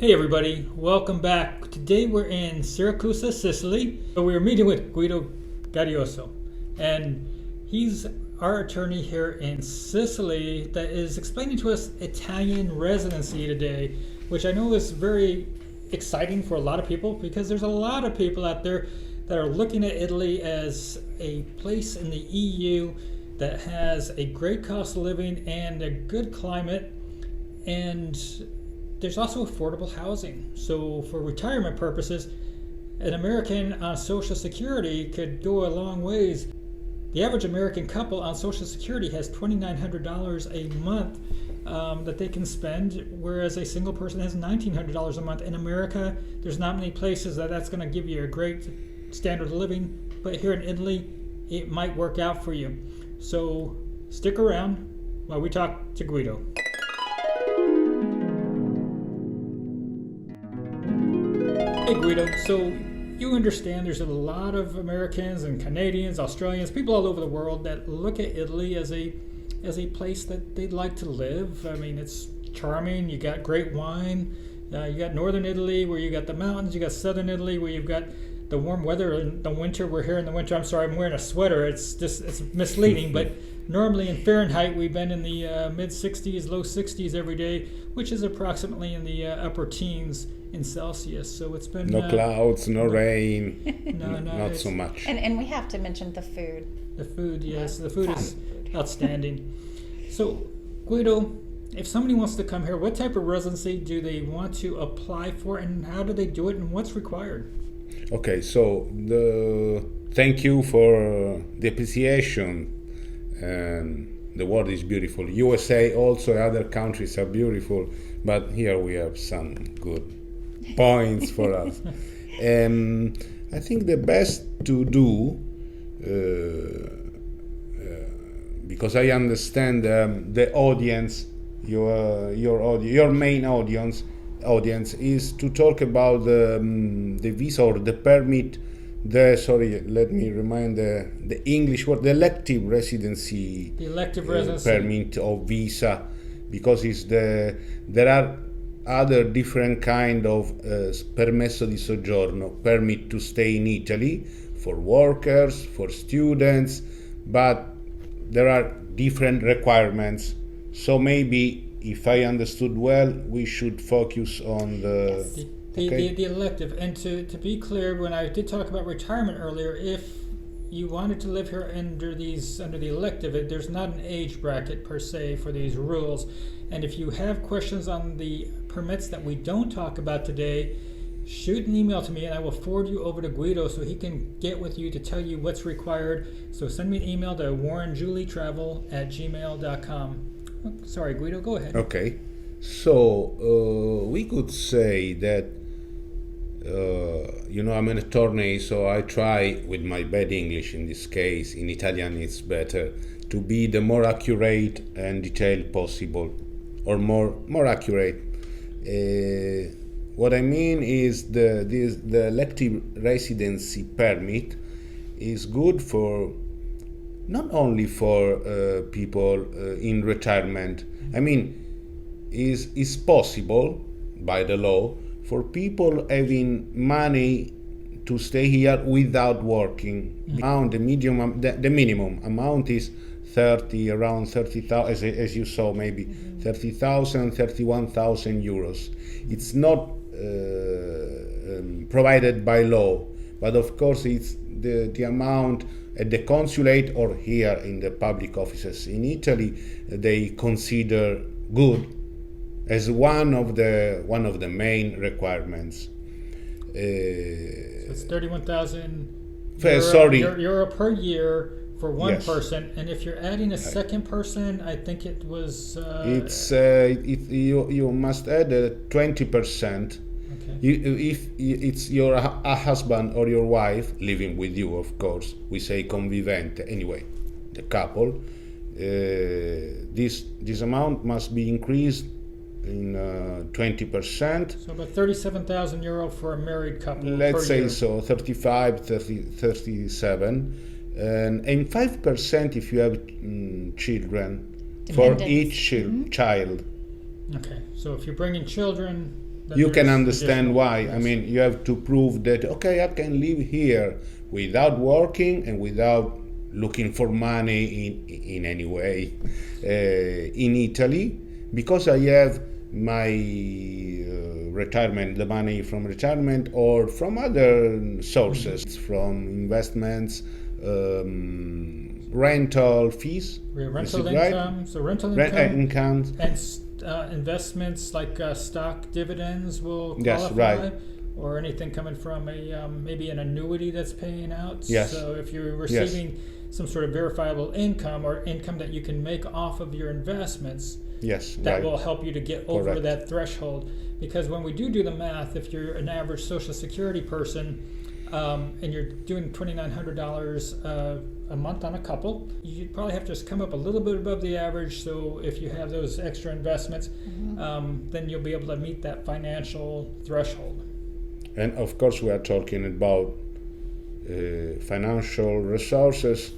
Hey everybody, welcome back. Today we're in Siracusa, Sicily. We were meeting with Guido Gaudioso, and he's our attorney here in Sicily that is explaining to us Italian residency today, which I know is very exciting for a lot of people because there's a lot of people out there that are looking at Italy as a place in the EU that has a great cost of living and a good climate, and there's also affordable housing. So for retirement purposes, an American on Social Security could go a long ways. The average American couple on Social Security has $2,900 a month that they can spend, whereas a single person has $1,900 a month. In America, there's not many places that's going to give you a great standard of living, but here in Italy, it might work out for you. So stick around while we talk to Guido. Hey Guido, so you understand there's a lot of Americans and Canadians, Australians, people all over the world that look at Italy as a place that they'd like to live. I mean, it's charming, you got great wine, you got northern Italy where you got the mountains, you got southern Italy where you've got the warm weather in the winter. We're here in the winter. I'm sorry, I'm wearing a sweater. It's misleading, but normally in Fahrenheit we've been in the mid 60s, low 60s every day, which is approximately in the upper teens in Celsius. So it's been no clouds, no rain, no, not so much. And we have to mention the food. The food, yes, the food is outstanding. So Guido, if somebody wants to come here, what type of residency do they want to apply for, and how do they do it, and what's required? Okay, so thank you for the appreciation. The world is beautiful. USA also, other countries are beautiful, but here we have some good points for us. I think the best to do, because I understand the audience, your main audience is to talk about the visa or the permit. Let me remind the English word, the elective residency. The elective residency permit or visa, because there are other different kind of permesso di soggiorno, permit to stay in Italy for workers, for students, but there are different requirements. So maybe, if I understood well, we should focus on the... Yes. The elective. And to be clear, when I did talk about retirement earlier, if you wanted to live here under the elective, there's not an age bracket per se for these rules. And if you have questions on the permits that we don't talk about today, shoot an email to me and I will forward you over to Guido so he can get with you to tell you what's required. So send me an email to warrenjulietravel@gmail.com. Oh, sorry, Guido, go ahead. Okay. So we could say that I'm an attorney, so I try, with my bad English in this case, in Italian it's better, to be the more accurate and detailed possible, or more accurate. What I mean is the elective residency permit is good for not only for people in retirement. I mean, is possible by the law for people having money to stay here without working. Mm-hmm. The minimum amount is around 30,000, as you saw, maybe 30,000, 31,000 euros. It's not provided by law, but of course it's the amount at the consulate or here in the public offices in Italy they consider good as one of the main requirements. So it's 31,000 euro per year for one person, and if you're adding a second person, I think it was. You must add 20%. Okay. If it's your husband or your wife living with you, of course, we say convivente. Anyway, the couple. This amount must be increased in 20%. So about 37,000 euro for a married couple. Let's say year. so, 37, and 5% if you have children, for each child. Okay, so if you're bringing children, then you can there's understand additional- why. yes. I mean, you have to prove that, okay, I can live here without working and without looking for money in any way in Italy, because I have my retirement, the money from retirement or from other sources, from investments, rental fees. Rental is it right? income. So rental Rent income income. and investments like stock dividends will qualify. Yes, right. Or anything coming from a maybe an annuity that's paying out. Yes. So if you're receiving some sort of verifiable income or income that you can make off of your investments, Yes, that right. will help you to get over Correct. that threshold. Because when we do the math, if you're an average Social Security person and you're doing $2,900 a month on a couple, you'd probably have to just come up a little bit above the average. So if you have those extra investments, then you'll be able to meet that financial threshold. And of course, we are talking about financial resources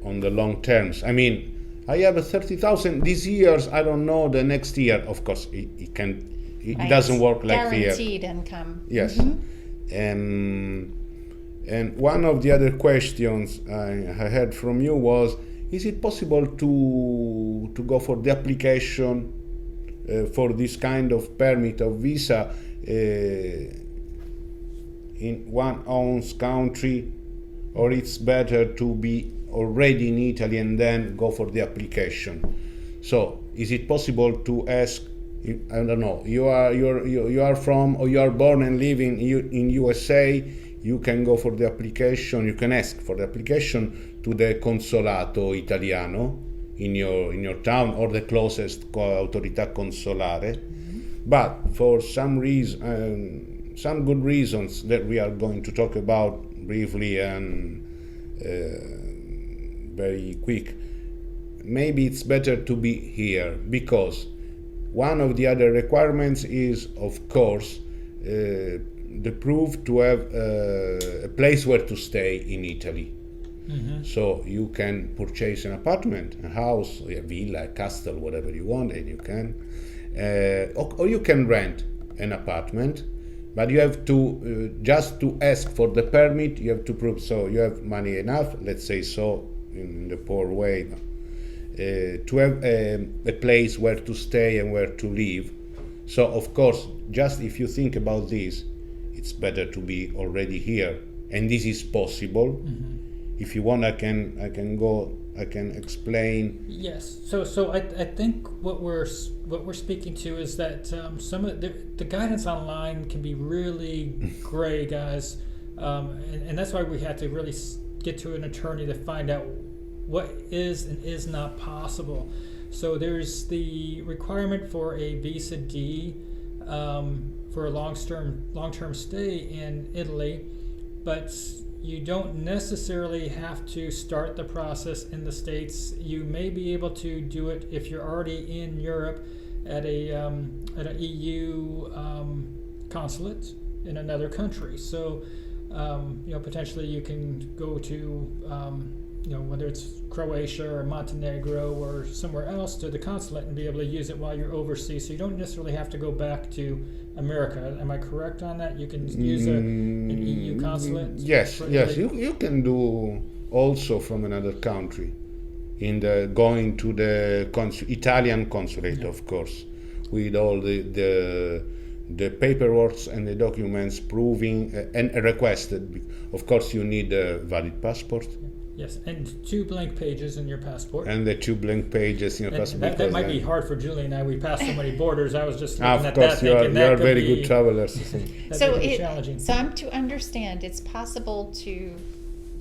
on the long terms. I mean, I have a 30,000 this year. I don't know the next year. Of course, it can. It Right. doesn't work like here. Guaranteed income. Yes. And one of the other questions I heard from you was: is it possible to go for the application for this kind of permit of visa in one own country, or it's better to be already in Italy and then go for the application? So, is it possible to ask? I don't know. You are from, or you are born and live in USA. You can go for the application. You can ask for the application to the Consolato Italiano in your town or the closest autorità consolare. But for some reason, some good reasons that we are going to talk about briefly and very quick, maybe it's better to be here, because one of the other requirements is, of course, the proof to have a place where to stay in Italy. So you can purchase an apartment, a house, a villa, a castle, whatever you want, and you can, or you can rent an apartment, but you have to just to ask for the permit. You have to prove so you have money enough, let's say so, in the poor way, to have a place where to stay and where to live. So of course, just if you think about this, it's better to be already here, and this is possible. If you want, I can explain. Yes. So I think what we're speaking to is that some of the guidance online can be really gray, guys, and that's why we have to really get to an attorney to find out what is and is not possible. So there's the requirement for a visa D for a long-term stay in Italy, but you don't necessarily have to start the process in the States. You may be able to do it if you're already in Europe at an EU consulate in another country. So potentially you can go to whether it's Croatia or Montenegro or somewhere else to the consulate and be able to use it while you're overseas. So you don't necessarily have to go back to America. Am I correct on that? You can use an EU consulate? Yes. You can do also from another country, going to the Italian consulate, of course, with all the paperwork and the documents proving and requested. Of course, you need a valid passport. Yes, and 2 blank pages in your passport. And the 2 blank pages in your passport. That might be hard for Julie and I. We pass so many borders. I was just looking of at course, that thinking you are could very be, good travelers. So challenging. So I'm to understand, it's possible to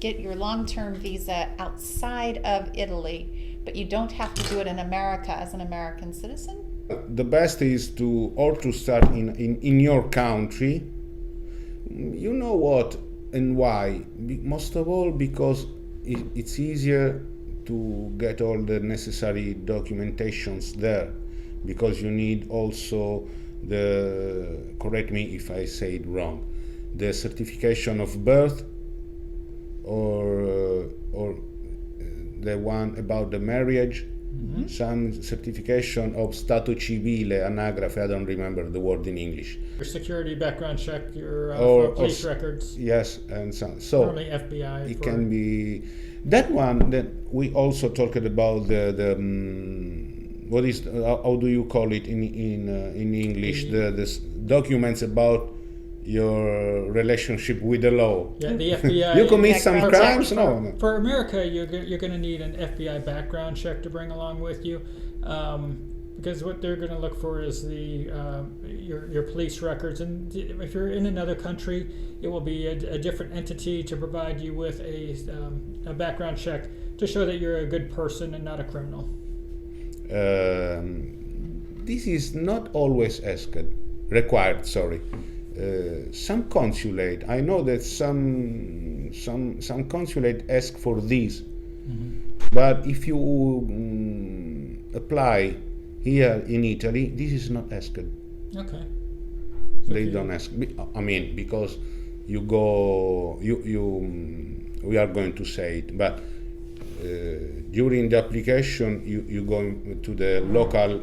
get your long-term visa outside of Italy, but you don't have to do it in America as an American citizen? The best is to start in your country. You know what and why? Most of all because it's easier to get all the necessary documentations there, because you need also correct me if I say it wrong, the certification of birth or the one about the marriage, some certification of stato civile, anagrafe, I don't remember the word in English. Your security background check, your Or police records. Yes, and so Normally FBI. it can be that one. That we also talked about the what is how do you call it in English, the documents about your relationship with the law. Yeah, the FBI. You commit some background crimes? check. No. For America, you're going to need an FBI background check to bring along with you, because what they're going to look for is your police records, and if you're in another country, it will be a different entity to provide you with a background check to show that you're a good person and not a criminal. This is not always required. Sorry. Some consulate, I know that some consulate ask for this, but if you apply here in Italy, this is not asked. Okay. They don't ask. I mean, because you go, we are going to say it, but during the application, you go to the local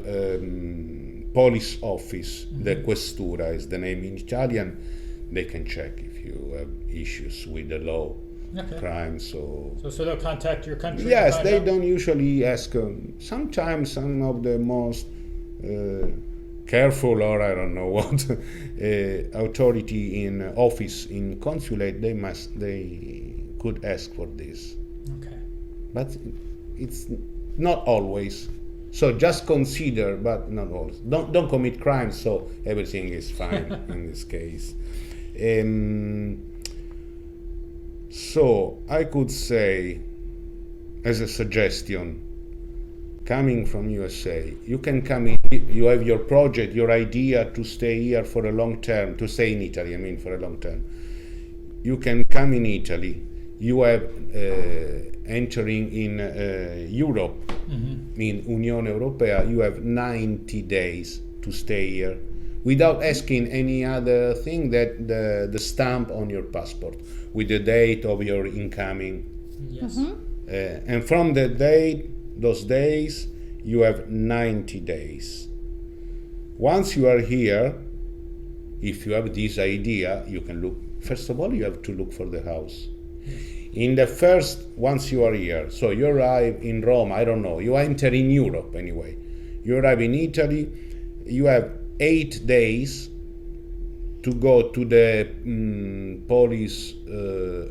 police office, the questura is the name in Italian. They can check if you have issues with the law, crimes. So they'll contact your country. Yes, they don't usually ask. Sometimes some of the most careful, or I don't know what, authority in office in consulate, they could ask for this. Okay. But it's not always. So just consider, but not always. Don't commit crimes, so everything is fine in this case. So I could say, as a suggestion, coming from USA, you can come in, you have your project, your idea to stay here for a long term, to stay in Italy, I mean for a long term. You can come in Italy, you have entering in Europe, in Unione Europea, you have 90 days to stay here without asking any other thing that the stamp on your passport with the date of your incoming. Yes. And from the date, those days, you have 90 days. Once you are here, if you have this idea, you can look. First of all, you have to look for the house. In the first, once you are here, so you arrive in Rome, I don't know, you enter in Europe anyway. You arrive in Italy, you have 8 days to go to the police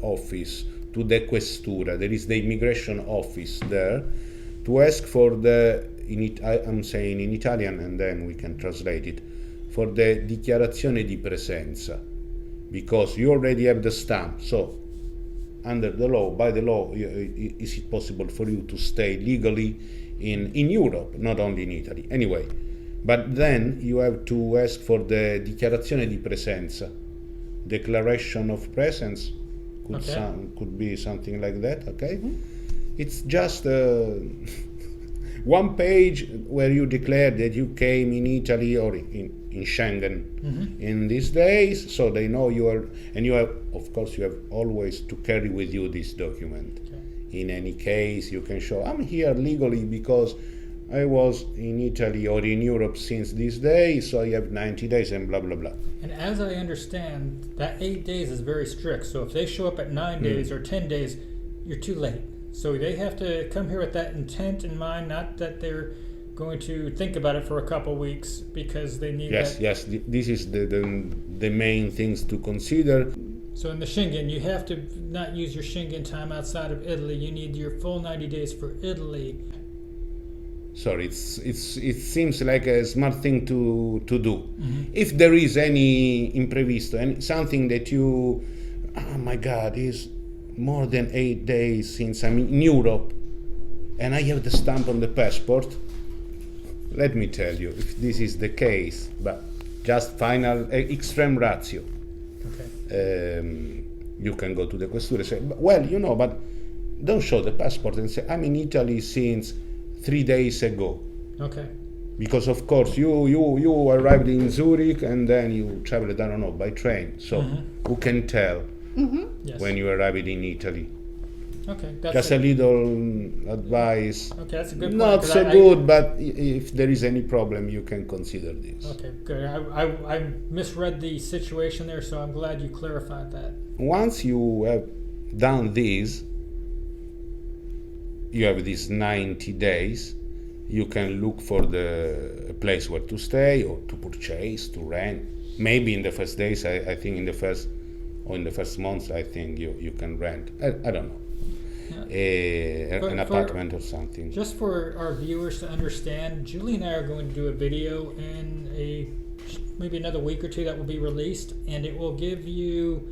office, to the questura, there is the immigration office there, to ask for I'm saying in Italian and then we can translate it, for the dichiarazione di presenza, because you already have the stamp. So under the law, by the law, is it possible for you to stay legally in Europe, not only in Italy? Anyway, but then you have to ask for the dichiarazione di presenza, declaration of presence, could be something like that, okay? It's just one page where you declare that you came in Italy or in Schengen in these days, so they know you are, and you have, of course, you have always to carry with you this document. In any case, you can show, I'm here legally because I was in Italy or in Europe since this day, so I have 90 days and blah, blah, blah. And as I understand, that 8 days is very strict. So if they show up at 9 days or 10 days, you're too late. So they have to come here with that intent in mind, not that they're going to think about it for a couple weeks because they need that. Yes, this is the main things to consider. So in the Schengen, you have to not use your Schengen time outside of Italy. You need your full 90 days for Italy. Sorry, it seems like a smart thing to do. If there is any imprevisto, and something that you, oh my God, is more than 8 days since I'm in Europe, and I have the stamp on the passport, let me tell you, if this is the case, but just final extreme ratio. You can go to the questura and say, well, but don't show the passport and say, I'm in Italy since 3 days ago. Okay. Because of course you arrived in Zurich and then you traveled, I don't know, by train. So who can tell Yes. when you arrived in Italy? Okay, Just a little advice. Okay, that's a good point. Not 'cause so good, but if there is any problem, you can consider this. Okay, good. I misread the situation there, so I'm glad you clarified that. Once you have done this, you have these 90 days. You can look for the place where to stay or to purchase, to rent. Maybe in the first days, I think in the first months, I think you can rent. I don't know. An apartment or something. Just for our viewers to understand, Julie and I are going to do a video in maybe another week or two that will be released, and it will give you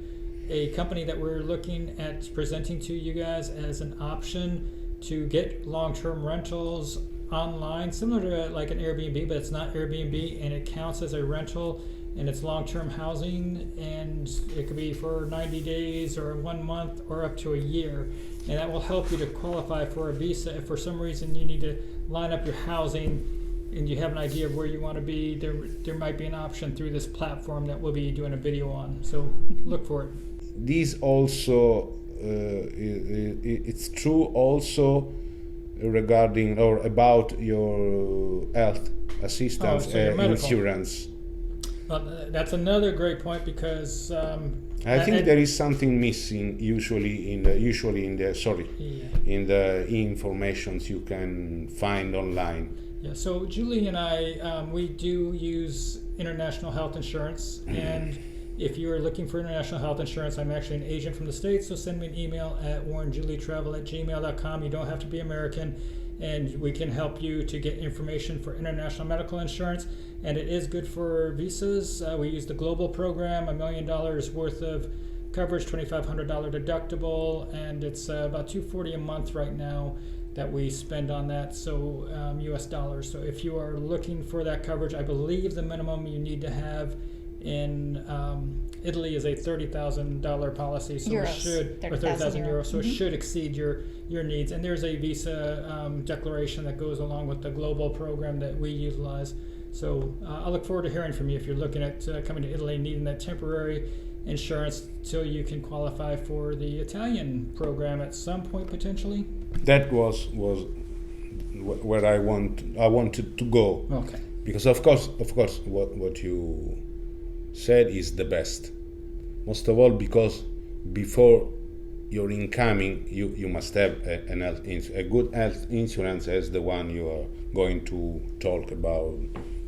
a company that we're looking at presenting to you guys as an option to get long-term rentals online, similar to like an Airbnb, but it's not Airbnb, and it counts as a rental, and it's long-term housing, and it could be for 90 days or 1 month or up to a year, and that will help you to qualify for a visa. If for some reason you need to line up your housing and you have an idea of where you want to be, there might be an option through this platform that we'll be doing a video on, so look for it. This also it's true also regarding or about your health assistance so your medical insurance. That's another great point, because I think there is something missing usually in the in the informations you can find online. Yeah, so Julie and I, we do use international health insurance, and if you are looking for international health insurance, I'm actually an agent from the States, so send me an email at warrenjulietravel@gmail.com. You don't have to be American, and we can help you to get information for international medical insurance, and it is good for visas. We use the global program, $1 million worth of coverage, $2,500 deductible, and it's about $240 a month right now that we spend on that, so US dollars. So if you are looking for that coverage, I believe the minimum you need to have in Italy is a $30,000 policy, so Euros. it should, or 30,000 euros, so it should exceed your needs. And there's a visa declaration that goes along with the global program that we utilize. So I look forward to hearing from you if you're looking at coming to Italy, needing that temporary insurance till you can qualify for the Italian program at some point potentially. That was where I wanted to go. Okay. Because of course what you said is the best. Most of all because before your incoming you must have a good health insurance as the one you are going to talk about,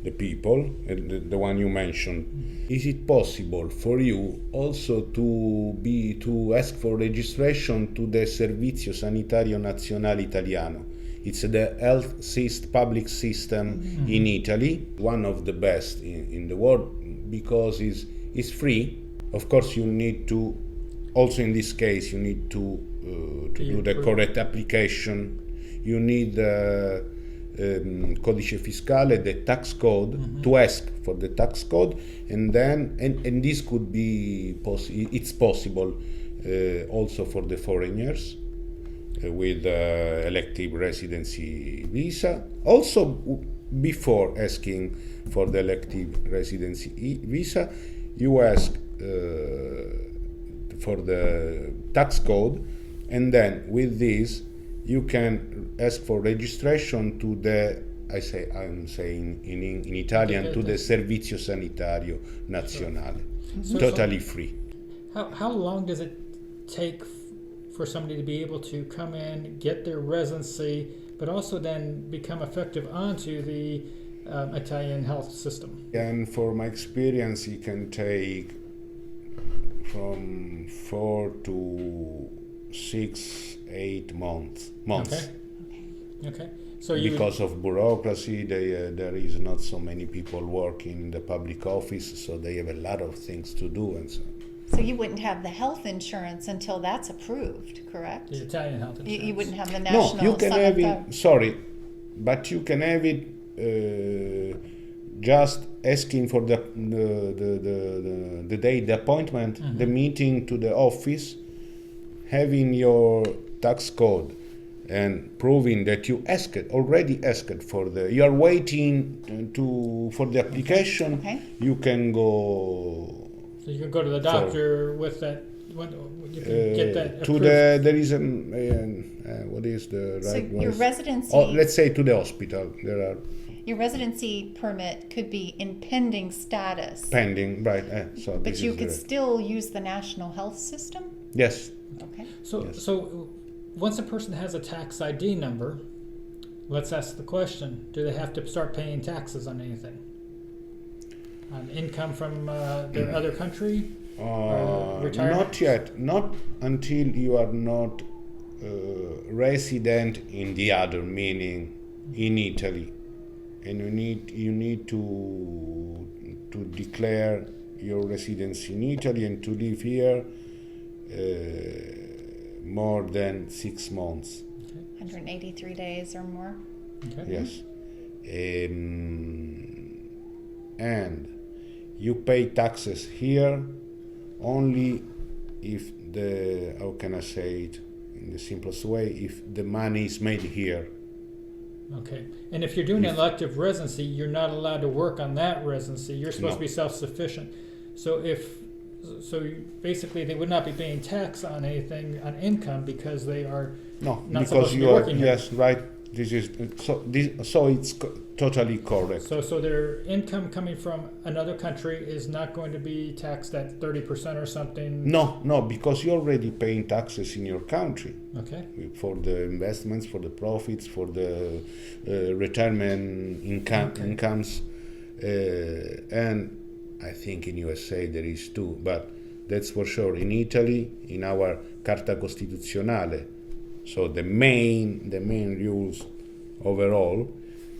the people, the one you mentioned. Is it possible for you also to ask for registration to the Servizio Sanitario Nazionale Italiano? It's the health public system in Italy, one of the best in the world, because it's free. Of course, you need to, also in this case, you need to do the correct application. You need codice fiscale, the tax code, to ask for the tax code, and then and this could be it's possible also for the foreigners with elective residency visa. Also, before asking for the elective residency visa, you ask for the tax code, and then with this you can ask for registration to the, I'm saying in Italian, to the Servizio Sanitario Nazionale. So, totally free. How long does it take for somebody to be able to come in, get their residency, but also then become effective onto the Italian health system? And for my experience, it can take from 4 to 6, 8 months. Okay. So because of bureaucracy, there is not so many people working in the public office, so they have a lot of things to do and so. So you wouldn't have the health insurance until that's approved, correct? The Italian health insurance. You wouldn't have the national. No, you can have it. Sorry, but you can have it just asking for the day, the appointment, the meeting to the office, having your tax code, and proving that you already asked for you are waiting for the application. Okay. You can go. So you can go to the doctor with that when you can get that to approved? there is what is the So right your word? residency, Oh, let's say to the hospital. There are your residency permit could be in pending status, pending, right? So but this you is could the, still use the national health system. yes. Okay. So, Yes. so once a person has a tax ID number, let's ask the question: do they have to start paying taxes on anything? On income from their other country? Retirement? Not yet. Not until you are not resident in the other, meaning in Italy, and you need to declare your residence in Italy and to live here more than 6 months. 183 days or more. Okay. Yes. And you pay taxes here only if the, how can I say it in the simplest way, if the money is made here. Okay. And if you're doing an elective residency, you're not allowed to work on that residency. You're supposed No. to be self-sufficient. So basically they would not be paying tax on anything on income because they are No, not supposed because to be you are, working here. yes, right. This is so it's totally correct. So their income coming from another country is not going to be taxed at 30% or something. No, because you're already paying taxes in your country Okay. for the investments, for the profits, for the retirement incomes, and I think in USA there is too, but that's for sure. In Italy, in our Carta Costituzionale, so the main rules overall,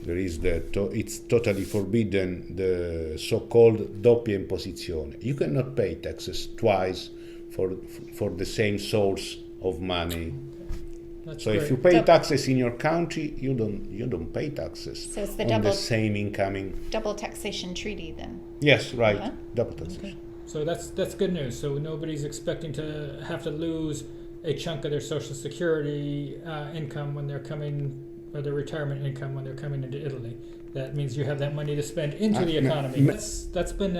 there is it's totally forbidden the so-called doppia imposizione. You cannot pay taxes twice for the same source of money. That's So great. if you pay taxes in your country, you don't pay taxes So it's the on the same incoming. double taxation treaty then. Yes, right. Uh-huh. Double taxation. Okay. So that's good news. So nobody's expecting to have to lose a chunk of their Social Security income when they're coming, or their retirement income when they're coming into Italy. That means you have that money to spend into the economy. That's been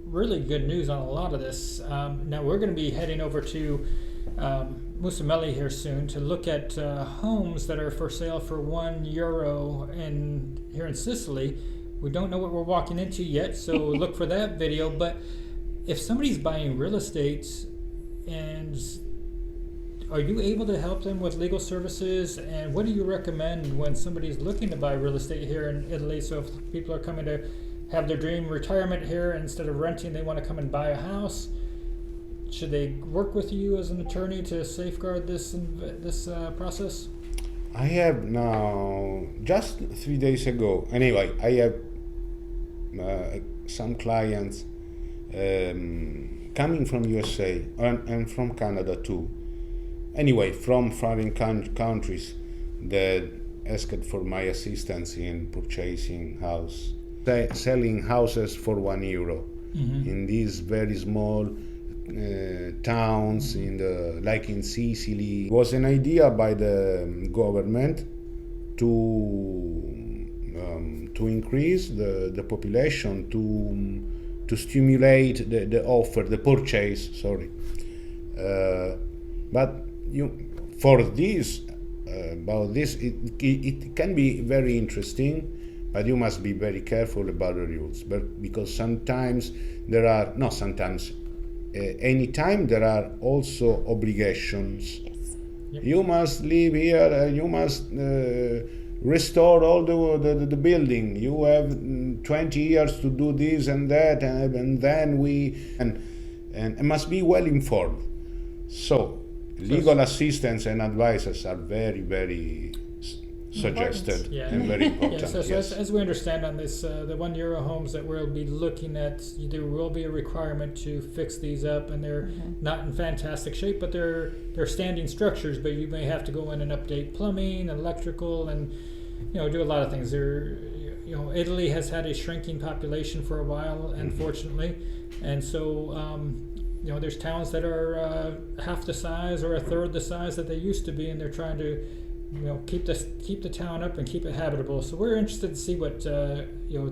really good news on a lot of this. Now we're going to be heading over to Musamelli here soon to look at homes that are for sale for €1 here in Sicily. We don't know what we're walking into yet, so look for that video. But if somebody's buying real estate, and are you able to help them with legal services? And what do you recommend when somebody's looking to buy real estate here in Italy? So if people are coming to have their dream retirement here, instead of renting, they want to come and buy a house, should they work with you as an attorney to safeguard this process? I have now, just 3 days ago, anyway, I have some clients coming from USA and from Canada too. Anyway, from foreign countries that asked for my assistance in purchasing house, selling houses for €1 in these very small towns like in Sicily. It was an idea by the government to increase the population, to stimulate the offer, the purchase. Sorry, but for this about this, it can be very interesting, but you must be very careful about the rules. But because sometimes there are anytime there are also obligations. Yes. Yep. You must live here. You must restore all the building. You have 20 years to do this and that, and then and must be well informed. So legal assistance and advisors are very, very suggested Yeah. and very important. Yeah, so Yes. as we understand on this, the €1 homes that we'll be looking at, there will be a requirement to fix these up, and they're not in fantastic shape, but they're standing structures. But you may have to go in and update plumbing, electrical, and do a lot of things. Italy has had a shrinking population for a while, unfortunately, and so there's towns that are half the size or a third the size that they used to be, and they're trying to keep the town up and keep it habitable. So we're interested to see what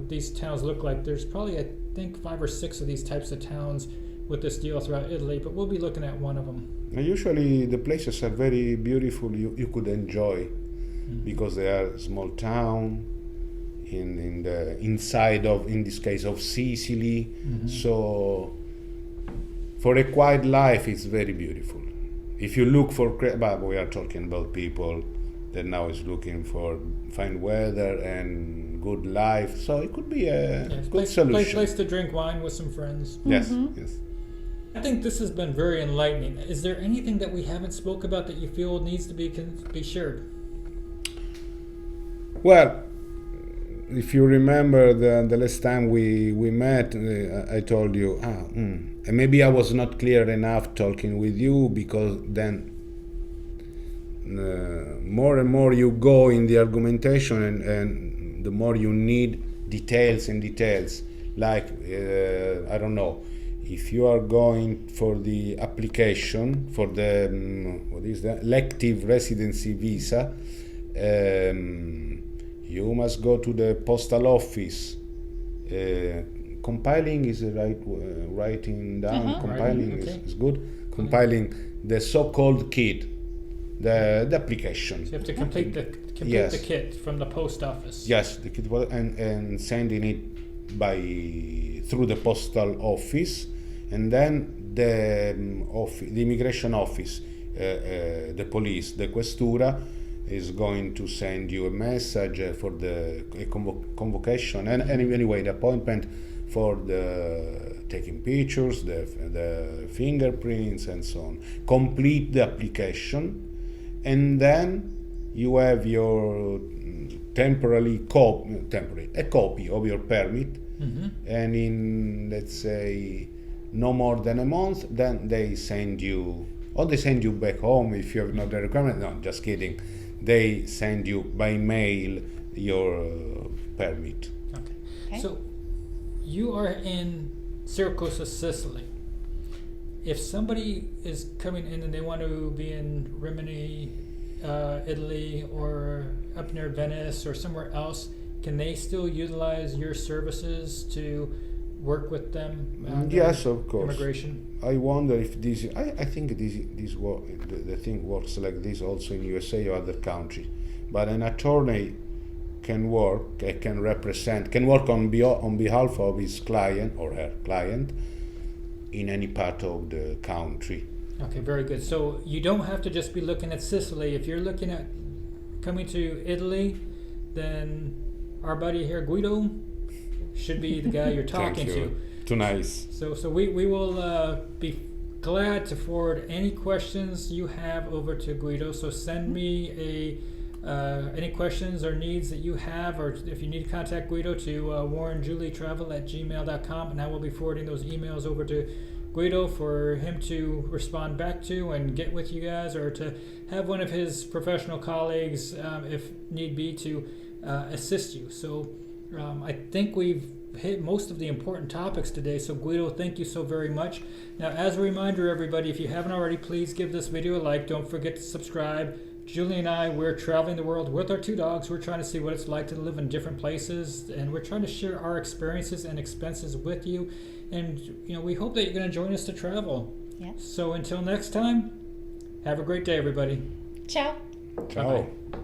these towns look like. There's probably, I think, 5 or 6 of these types of towns with this deal throughout Italy, but we'll be looking at one of them. And usually the places are very beautiful. You could enjoy because they are small town in the inside of, in this case, of Sicily. So for a quiet life, it's very beautiful. If you look for, but we are talking about people that now is looking for fine weather and good life. So it could be a good solution. Place to drink wine with some friends. Yes, yes. I think this has been very enlightening. Is there anything that we haven't spoke about that you feel needs to be shared? Well, if you remember the last time we met, I told you, and maybe I was not clear enough talking with you, because then more and more you go in the argumentation, and the more you need details and details. Like, I don't know, if you are going for the application for the, what is that, elective residency visa, you must go to the postal office. Compiling is the right writing down. Compiling is good. Compiling the so-called kit, the application. So you have to complete the kit from the post office. Yes, the kit, and sending it through the postal office, and then the immigration office, the police, the questura, is going to send you a message for the convocation and anyway the appointment for the taking pictures, the fingerprints and so on. Complete the application, and then you have your a copy of your permit, and in, let's say, no more than a month, then they send you, or they send you back home if you have not the requirement. No, just kidding. They send you by mail your permit. Okay. So you are in Siracusa, Sicily. If somebody is coming in and they want to be in Rimini, Italy, or up near Venice or somewhere else, can they still utilize your services to work with them? Yes, of course. Immigration. I wonder if this. I think the thing works like this also in USA or other countries. But an attorney can work on behalf of his client or her client in any part of the country. Okay, very good. So you don't have to just be looking at Sicily. If you're looking at coming to Italy, then our buddy here, Guido, should be the guy you're talking to. Too nice. So we will be glad to forward any questions you have over to Guido. So send me any questions or needs that you have, or if you need to contact Guido, to warrenjulietravel@gmail.com, and I will be forwarding those emails over to Guido for him to respond back to and get with you guys, or to have one of his professional colleagues, if need be, to assist you. So I think we've hit most of the important topics today. So Guido, thank you so very much. Now, as a reminder, everybody, if you haven't already, please give this video a like. Don't forget to subscribe. Julie and I, we're traveling the world with our two dogs. We're trying to see what it's like to live in different places, and we're trying to share our experiences and expenses with you. And we hope that you're going to join us to travel. Yeah. So until next time, have a great day, everybody. Ciao. Ciao. Bye-bye.